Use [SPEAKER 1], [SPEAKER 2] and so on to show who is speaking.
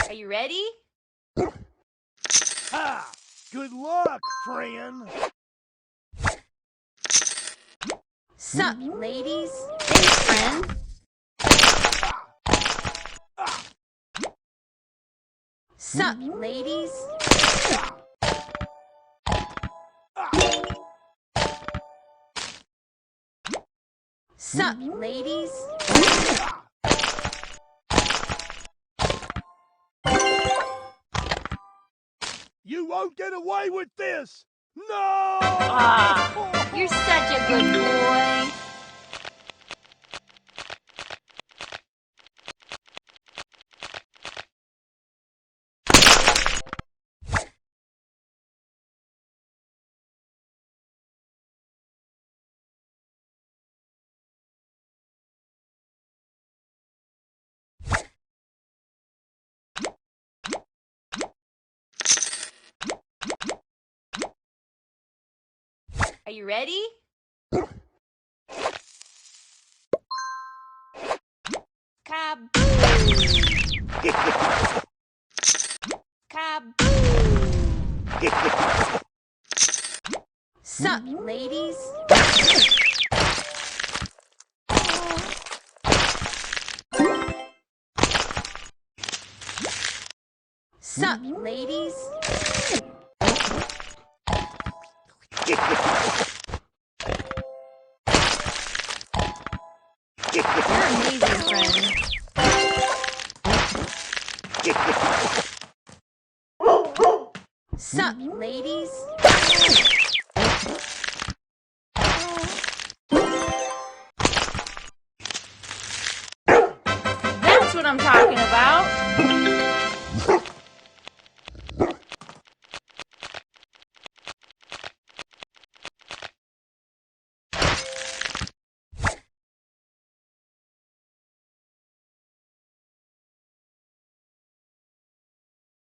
[SPEAKER 1] Are you ready?
[SPEAKER 2] Ha! Good luck, friend.
[SPEAKER 1] Sup, ladies? Thanks, friend. Sup, ladies? Sup, ladies?
[SPEAKER 2] You won't get away with this! No!
[SPEAKER 1] Ah, you're such a good boy. Are you ready? Kaboom! Kaboom! Sup, ladies? Sup, ladies? You're amazing, friend. Sup, ladies? That's what I'm talking about.